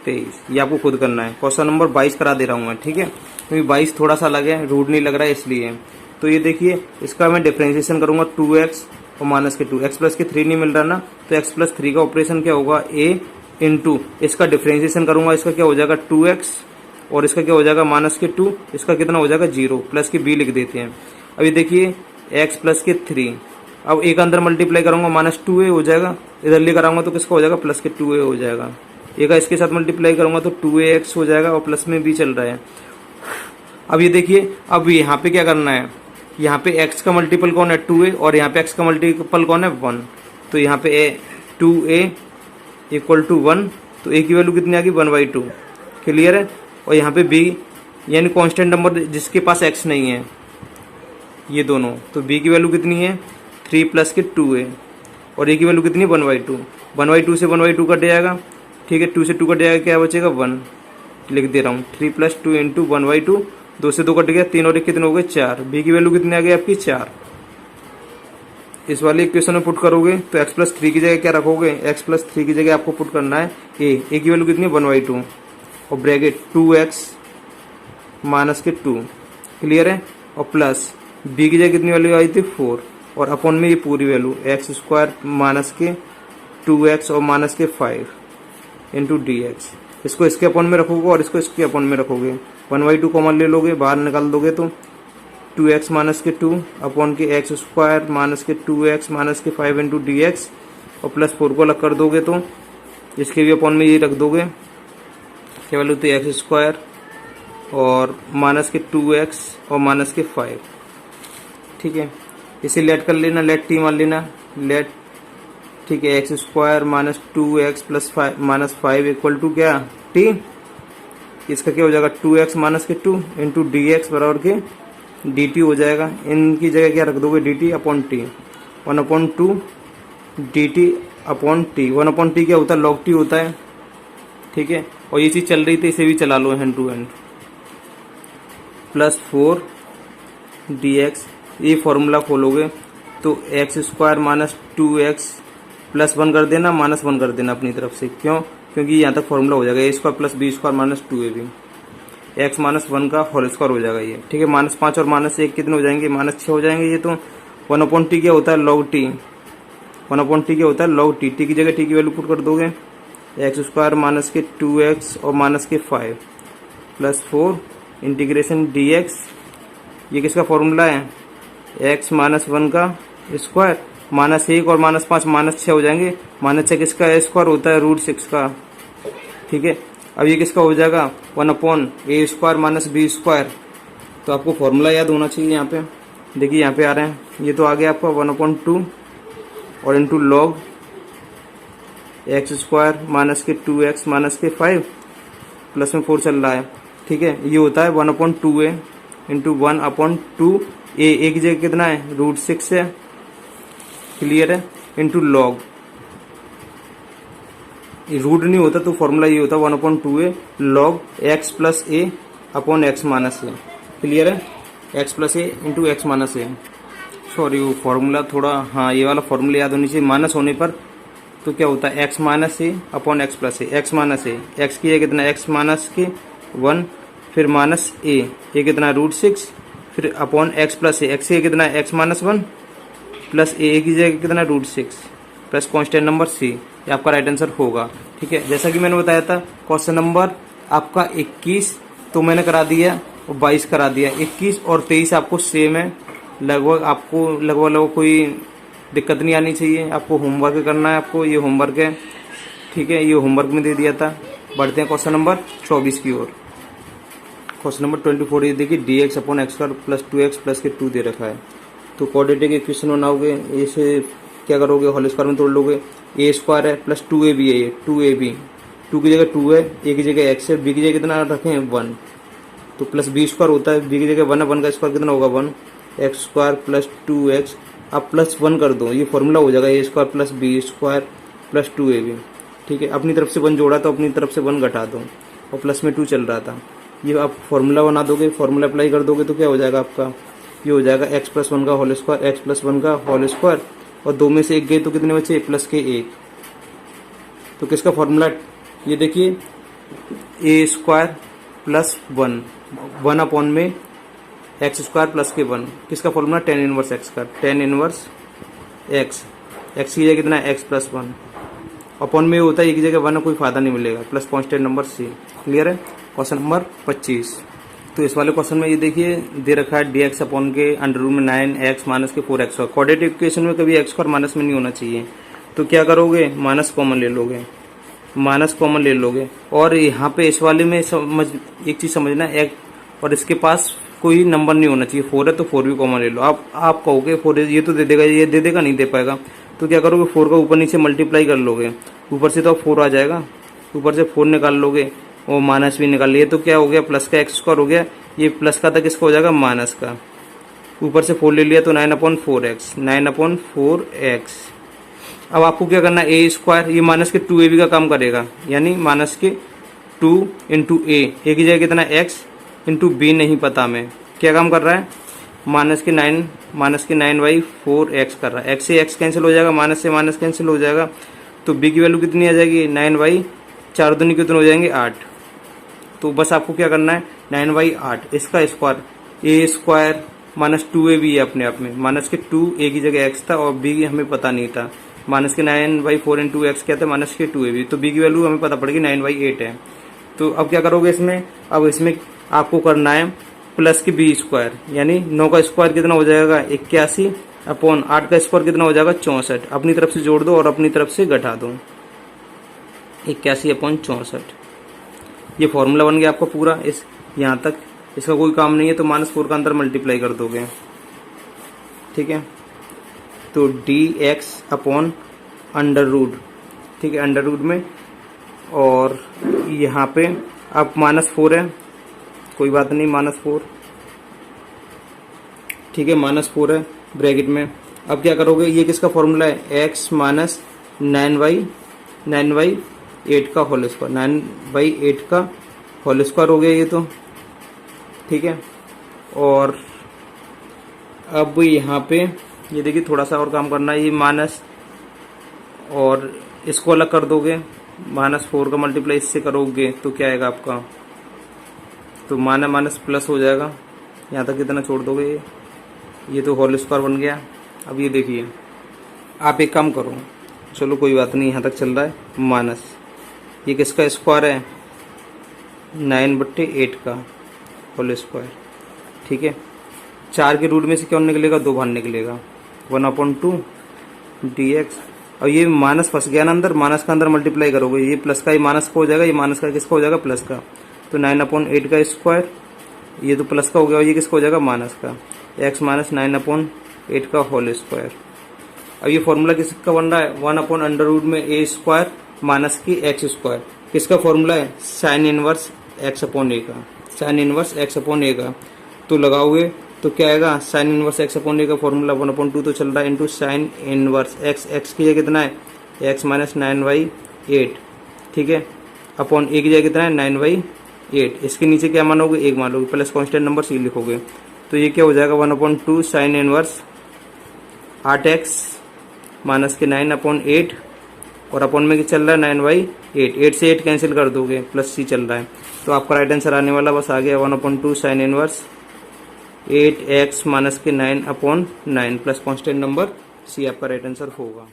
A: 23, ये आपको खुद करना है। क्वेश्चन नंबर 22 करा दे रहा हूँ मैं, ठीक है, क्योंकि 22 थोड़ा सा अलग है, रूट नहीं लग रहा है इसलिए। तो ये देखिए इसका मैं डिफरेंशिएशन करूंगा 2x और माइनस के 2, x प्लस के 3 नहीं मिल रहा ना, तो x प्लस 3 का ऑपरेशन क्या होगा a इंटू इसका डिफरेंशिएशन करूंगा, इसका क्या हो जाएगा 2x और इसका क्या हो जाएगा माइनस के 2, इसका कितना हो जाएगा 0 प्लस के b लिख देते हैं। अब ये देखिए x प्लस के 3, अब एक अंदर मल्टीप्लाई करूंगा माइनस 2a हो जाएगा, इधर लेकर आऊंगा तो किसका हो जाएगा प्लस के 2a हो जाएगा, एक इसके साथ मल्टीप्लाई करूंगा तो 2ax हो जाएगा और प्लस में b चल रहा है। अब ये देखिए अब यहाँ पे क्या करना है, यहाँ पे x का मल्टीपल कौन है 2a और यहाँ पे x का मल्टीपल कौन है 1, तो यहाँ पे 2a इक्वल टू 1, तो a की वैल्यू कितनी आ गई 1/2, क्लियर है। और यहाँ पे b यानी कांस्टेंट नंबर जिसके पास x नहीं है ये दोनों, तो b की वैल्यू कितनी है 3 प्लस के 2a और a की वैल्यू कितनी है 1/2, 1/2 से 1/2 कट जाएगा, ठीक है, 2 से 2 कट जाएगा, क्या बचेगा 1, लिख दे रहा हूँ 3 प्लस 2 इंटू 1/2, 2 से 2 कट गया, 3 और 1 कितने हो गए 4, b की वैल्यू कितनी आ गई आपकी 4। इस वाले इक्वेशन में पुट करोगे तो x प्लस 3 की जगह क्या रखोगे, x प्लस 3 की जगह आपको पुट करना है a की वैल्यू कितनी है 1/2 और ब्रैकेट 2x माइनस के 2, क्लियर है, और प्लस b की जगह कितनी वैल्यू आई थी 4 और अपॉन में ये पूरी वैल्यू एक्स स्क्वायर माइनस के 2x और माइनस के 5 इंटू dx, इसको इसके अपॉन में रखोगे और इसको इसके अपॉन में रखोगे, 1/2 कॉमन ले लोगे, बाहर निकाल दोगे तो 2x माइनस के 2 अपॉन के एक्स स्क्वायर माइनस के 2x माइनस के 5 इंटू dx और प्लस 4 को अलग कर दोगे तो इसके भी अपॉन में ये रख दोगे, क्या वैल्यू थी एक्स स्क्वायर और माइनस के 2x और माइनस के 5, ठीक है। इसे लेट कर लेना, लेट टी मान लेना, लेट, ठीक है, X square minus 2x plus 5 minus 5 equal to क्या टी, इसका क्या हो जाएगा 2x माइनस के 2 इंटू dx बराबर के dt हो जाएगा, इनकी जगह क्या रख दोगे dt upon T, 1/2 dt upon T, 1/t क्या होता है log t होता है, ठीक है। और ये चीज चल रही थी, इसे भी चला लो hand to hand, plus 4 dx, ये फॉर्मूला खोलोगे तो x square minus 2x plus 1 कर देना, माइनस 1 कर देना अपनी तरफ से, क्यों, क्योंकि यहाँ तक फॉर्मूला हो जाएगा a square plus b square minus 2ab, x minus 1 का होल स्क्वायर हो जाएगा ये, ठीक है। माइनस 5 और माइनस 1 कितने हो जाएंगे, माइनस 6 हो जाएंगे ये, तो 1/t क्या होता है log t, 1/t क्या होता है log t, t की जगह t की वैल्यू पुट कर दोगे, एक्स स्क्वायर माइनस के 2x और माइनस के 5 प्लस 4 इंटीग्रेशन dx, ये किसका फॉर्मूला है x माइनस 1 का स्क्वायर, माइनस 1 और माइनस 5 माइनस 6 हो जाएंगे, माइनस 6 किसका स्क्वायर होता है √6 का, ठीक है। अब ये किसका हो जाएगा 1/a square minus b square, तो आपको फॉर्मूला याद होना चाहिए यहाँ पे, देखिए यहाँ पे आ रहे हैं, ये तो आ गया आपका 1/2 और into log x square minus के 2x माइनस के 5 प्लस में 4 चल रहा है, ठीक है, ये होता है 1/2a इंटू 1/2 a की जगह कितना है √6 है, क्लियर है, इंटू लॉग, रूट नहीं होता तो फॉर्मूला ये होता है 1/2a log x plus a upon x minus a, clear है, x plus a into x minus a, sorry वो फॉर्मूला थोड़ा, हाँ ये वाला फॉर्मूला याद होनी चाहिए। माइनस होने पर तो क्या होता है, एक्स माइनस ए अपॉन एक्स प्लस ए, एक्स माइनस ए, एक्स की है कितना, एक्स माइनस के 1, फिर माइनस ए, ये कितना √6, फिर अपॉन एक्स प्लस ए, एक्स की कितना एक्स माइनस 1 प्लस ए की जगह कितना √6 प्लस कांस्टेंट नंबर सी, ये आपका राइट आंसर होगा। ठीक है, जैसा कि मैंने बताया था क्वेश्चन नंबर आपका 21 तो मैंने करा दिया और 22 करा दिया, 21 और 23 आपको सेम है, लगभग आपको लगभग कोई दिक्कत नहीं आनी चाहिए। आपको होमवर्क करना है, आपको ये होमवर्क है। ठीक है, ये होमवर्क में दे दिया था। बढ़ते हैं क्वेश्चन नंबर 24 की ओर। क्वेश्चन नंबर 24 ये देखिए, dx upon x square plus 2x plus के 2 दे रखा है। तो क्वाड्रेटिक इक्वेशन बनाओगे, इसे क्या करोगे, होल स्क्वायर में तोड़ लोगे। ए स्क्वायर है प्लस 2ab है, ये 2ab, 2 की जगह 2 है, ए की जगह x है, b की जगह कितना रखें 1, तो प्लस b स्क्वायर होता है, b की जगह 1 है, 1 का स्क्वायर कितना होगा 1, एक्स स्क्वायर प्लस 2x, आप प्लस 1 कर दो, ये फॉर्मूला हो जाएगा a square plus b square plus 2ab। ठीक है, अपनी तरफ से 1 जोड़ा तो अपनी तरफ से 1 घटा दो, और प्लस में 2 चल रहा था। ये आप फॉर्मूला बना दोगे, फॉर्मूला अप्लाई कर दोगे तो क्या हो जाएगा आपका, ये हो जाएगा x प्लस 1 का होल स्क्वायर, एक्स प्लस 1 का होल स्क्वायर, और 2 में से 1 गए तो कितने बचे, प्लस के 1। तो किसका फॉर्मूला, ये देखिए ए स्क्वायर प्लस 1 अपॉन में एक्स स्क्वायर प्लस के 1, किसका फॉर्मूला, tan इनवर्स एक्स का, tan इनवर्स एक्स, एक्स की जगह कितना है एक्स प्लस 1 अपॉन में होता है, एक जगह 1 कोई फायदा नहीं मिलेगा, plus constant number C. Clear है। क्वेश्चन नंबर 25, तो इस वाले क्वेश्चन में ये देखिए दे रखा है dx अपॉन के अंडर रूट में 9x माइनस के 4x, क्वाड्रेटिक इक्वेशन में कभी x और माइनस में नहीं होना चाहिए। तो क्या करोगे, माइनस कॉमन ले लोगे, माइनस कॉमन ले लोगे, और यहाँ पे इस वाले में एक चीज समझना, एक और इसके पास कोई नंबर नहीं होना चाहिए, 4 है तो 4 भी कॉमन ले लो। आप कहोगे 4 ये तो दे देगा, ये दे देगा, नहीं दे पाएगा, तो क्या करोगे 4 का ऊपर नीचे मल्टीप्लाई कर लोगे, ऊपर से तो 4 आ जाएगा, ऊपर से 4 निकाल लोगे और माइनस भी निकाल लिए, तो क्या हो गया, प्लस का एक्स स्क्वायर हो गया, ये प्लस का था किसका हो जाएगा, माइनस का, ऊपर से 4 ले लिया तो 9/4x, 9/4x। अब आपको क्या करना है, ए स्क्वायर, ये माइनस के 2ab का काम करेगा, यानी माइनस के 2 इंटू ए की जगह कितना एक्स इंटू बी नहीं पता हमें, क्या काम कर रहा है, माइनस के 9/4x कर रहा है, एक्स से एक्स कैंसिल हो जाएगा, माइनस से माइनस कैंसिल हो जाएगा, तो बी की वैल्यू कितनी आ जाएगी, 9/4 दूनी कितने हो जाएंगे 8। तो बस आपको क्या करना है, 9/8 इसका स्क्वायर, ए स्क्वायर माइनस 2ab है अपने आप में, माइनस के 2 ए की जगह एक्स था और बी हमें पता नहीं था, माइनस के 9/4 इंटू एक्स क्या था, माइनस के 2ab, तो बी की वैल्यू हमें पता पड़ेगी 9/8 है। तो अब क्या करोगे इसमें, अब इसमें आपको करना है प्लस के बी स्क्वायर, यानी 9 का स्क्वायर कितना हो जाएगा 81 अपॉन 8 का स्क्वायर कितना हो जाएगा 64, अपनी तरफ से जोड़ दो और अपनी तरफ से घटा दो, 81/64। ये फॉर्मूला बन गया आपका पूरा, इस यहाँ तक इसका कोई काम नहीं है, तो -4 का अंदर मल्टीप्लाई कर दोगे। ठीक है, तो dx अपॉन अंडर रूट, ठीक है, अंडर रूट में, और यहाँ पे अब -4 है, कोई बात नहीं, -4, ठीक है, -4 है ब्रैकेट में। अब क्या करोगे, ये किसका फॉर्मूला है, x माइनस 9/8 का होल स्क्वायर, 9/8 का होल स्क्वायर हो गया ये तो, ठीक है। और अब यहाँ पे ये देखिए थोड़ा सा और काम करना है, ये माइनस और इसको अलग कर दोगे, -4 का मल्टीप्लाई इससे करोगे तो क्या आएगा आपका, तो माइनस प्लस हो जाएगा, यहाँ तक कितना छोड़ दोगे, ये तो होल स्क्वायर बन गया। अब ये देखिए आप एक काम करो, चलो कोई बात नहीं, यहाँ तक चल रहा है, माइनस ये किसका स्क्वायर है, 9/8 का होल स्क्वायर, ठीक है। 4 के रूट में से क्या निकलेगा, 2 बाहर निकलेगा, 1/2 dx, और ये माइनस फंस गया ना अंदर, माइनस का अंदर मल्टीप्लाई करोगे, ये प्लस का ये माइनस का हो जाएगा, ये माइनस का किसका हो जाएगा, प्लस का, तो 9/8 का स्क्वायर, ये तो प्लस का हो गया, और ये किसका हो जाएगा, माइनस का, x माइनस 9/8 का होल स्क्वायर। अब ये फॉर्मूला किसका बन रहा है, 1/√में ए स्क्वायर माइनस की एक्स स्क्वायर, किसका फॉर्मूला है, साइन इनवर्स x/a का, साइन इनवर्स x/a का। तो लगाओगे तो क्या आएगा, साइन इनवर्स x/a का फॉर्मूला 1/2 तो चल रहा है, इंटू साइन इनवर्स x की जगह कितना है, x माइनस 9/8, ठीक है, अपॉन a की जगह कितना है 9/8, इसके नीचे क्या मानोगे, 1 मानोगे, प्लस कांस्टेंट नंबर c लिखोगे, तो ये क्या हो जाएगा, 1/2 साइन इनवर्स 8x माइनस के 9/8 और अपॉन में क्या चल रहा है 9/8, 8 से 8 कैंसिल कर दोगे, प्लस c चल रहा है, तो आपका राइट आंसर आने वाला बस आ गया 1/2 साइन इनवर्स 8x माइनस के 9/9 प्लस कांस्टेंट नंबर, c आपका राइट आंसर होगा।